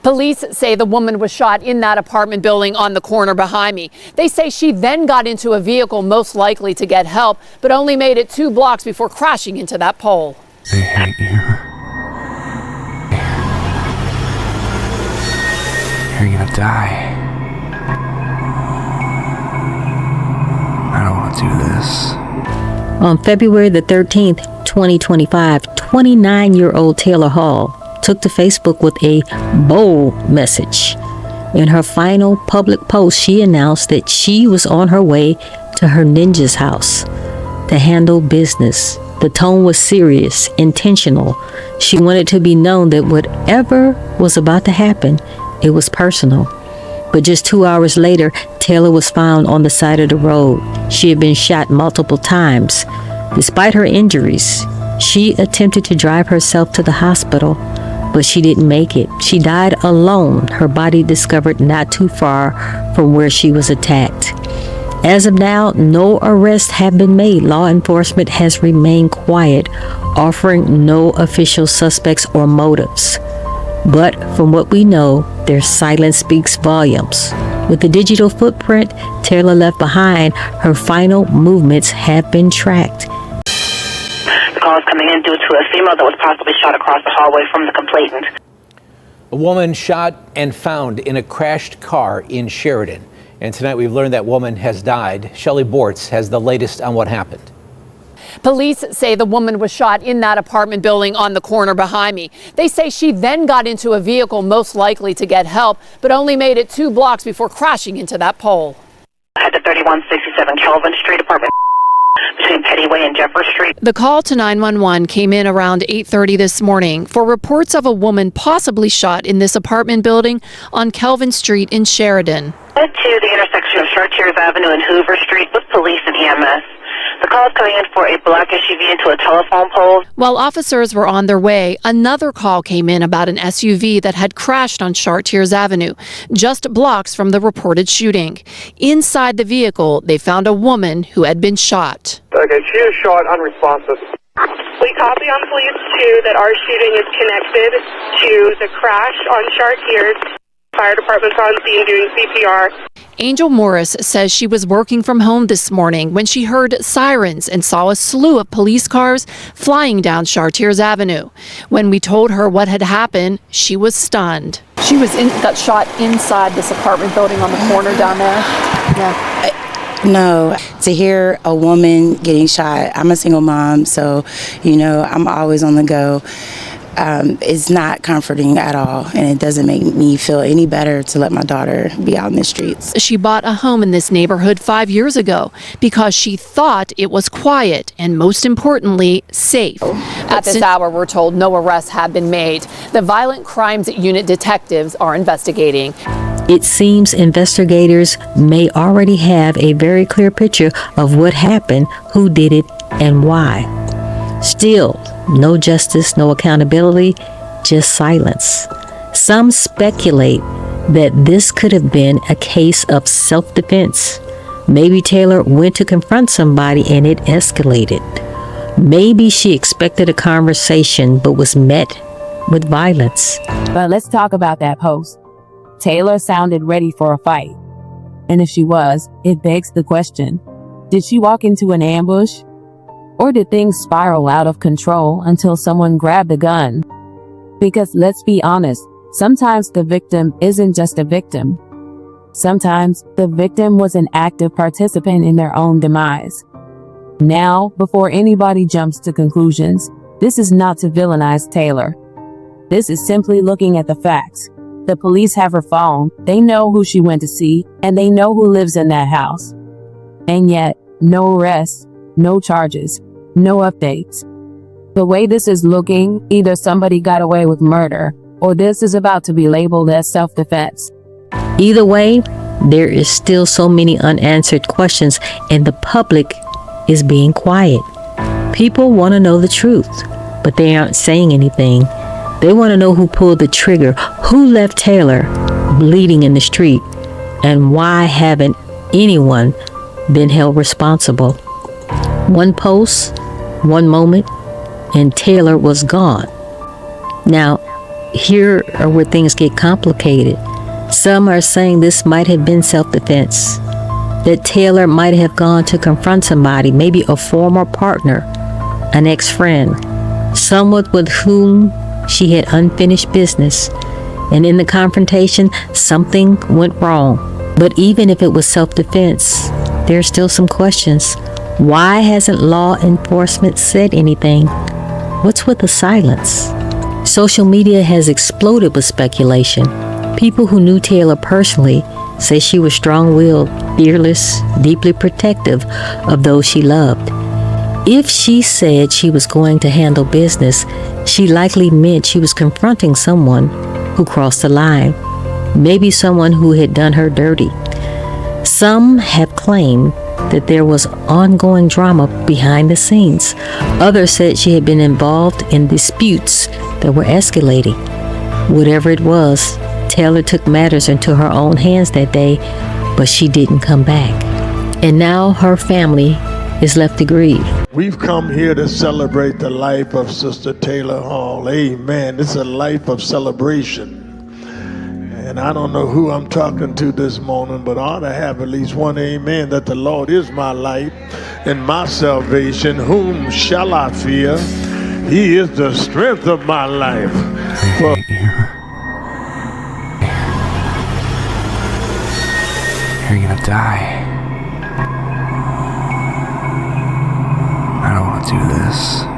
Police say the woman was shot in that apartment building on the corner behind me. They say she then got into a vehicle, most likely to get help, but only made it 2 blocks before crashing into that pole. They hate you. You're gonna die. I don't want to do this. On February the 13th, 2025, 29-year-old Taylor Hall took to Facebook with a bold message. In her final public post, she announced that she was on her way to her ninja's house to handle business. The tone was serious, intentional. She wanted to be known that whatever was about to happen, it was personal. But just 2 hours later, Taylor was found on the side of the road. She had been shot multiple times. Despite her injuries, she attempted to drive herself to the hospital, but she didn't make it. She died alone, her body discovered not too far from where she was attacked. As of now, no arrests have been made. Law enforcement has remained quiet, offering no official suspects or motives. But from what we know, their silence speaks volumes. With the digital footprint Taylor left behind, her final movements have been tracked. The call is coming in due to a female that was possibly shot across the hallway from the complainant. A woman shot and found in a crashed car in Sheridan. And tonight we've learned that woman has died. Shelley Bortz has the latest on what happened. Police say the woman was shot in that apartment building on the corner behind me. They say she then got into a vehicle, most likely to get help, but only made it 2 blocks before crashing into that pole. At the 3167 Kelvin Street apartment between Pettyway and Jeffers Street. The call to 911 came in around 8:30 this morning for reports of a woman possibly shot in this apartment building on Kelvin Street in Sheridan. Head to the intersection of Chartiers Avenue and Hoover Street with police and EMS. The call is coming in for a black SUV into a telephone pole. While officers were on their way, another call came in about an SUV that had crashed on Chartiers Avenue, just blocks from the reported shooting. Inside the vehicle, they found a woman who had been shot. Okay, she is shot unresponsive. We copy on police too that our shooting is connected to the crash on Chartiers. Fire department's on scene doing CPR. Angel Morris says she was working from home this morning when she heard sirens and saw a slew of police cars flying down Chartiers Avenue. When we told her what had happened, she was stunned. She got shot inside this apartment building on the corner down there. Yeah. No, to hear a woman getting shot, I'm a single mom, so, I'm always on the go. It's not comforting at all, and it doesn't make me feel any better to let my daughter be out in the streets. She bought a home in this neighborhood 5 years ago because she thought it was quiet and, most importantly, safe. At this hour, we're told no arrests have been made. The Violent Crimes Unit detectives are investigating. It seems investigators may already have a very clear picture of what happened, who did it, and why. Still, no justice, no accountability, just silence. Some speculate that this could have been a case of self-defense. Maybe Taylor went to confront somebody and it escalated. Maybe she expected a conversation but was met with violence. But let's talk about that post. Taylor sounded ready for a fight. And if she was, it begs the question, did she walk into an ambush? Or did things spiral out of control until someone grabbed a gun? Because let's be honest, sometimes the victim isn't just a victim. Sometimes the victim was an active participant in their own demise. Now, before anybody jumps to conclusions, this is not to villainize Taylor. This is simply looking at the facts. The police have her phone, they know who she went to see, and they know who lives in that house. And yet, no arrests, no charges, no updates. The way this is looking, either somebody got away with murder, or this is about to be labeled as self-defense. Either way, there is still so many unanswered questions, and the public is being quiet. People want to know the truth, but they aren't saying anything. They want to know who pulled the trigger, who left Taylor bleeding in the street, and why haven't anyone been held responsible. One post, one moment, and Taylor was gone. Now, here are where things get complicated. Some are saying this might have been self-defense, that Taylor might have gone to confront somebody, maybe a former partner, an ex-friend, someone with whom she had unfinished business, and in the confrontation, something went wrong. But even if it was self-defense, there are still some questions. Why hasn't law enforcement said anything? What's with the silence? Social media has exploded with speculation. People who knew Taylor personally say she was strong-willed, fearless, deeply protective of those she loved. If she said she was going to handle business, she likely meant she was confronting someone who crossed the line, maybe someone who had done her dirty. Some have claimed that there was ongoing drama behind the scenes. Others said she had been involved in disputes that were escalating. Whatever it was, Taylor took matters into her own hands that day, but she didn't come back. And now her family is left to grieve. We've come here to celebrate the life of Sister Taylor Hall. Amen. It's a life of celebration. And I don't know who I'm talking to this morning, but I ought to have at least one amen, that the Lord is my light and my salvation. Whom shall I fear? He is the strength of my life. You're gonna die. I don't want to do this.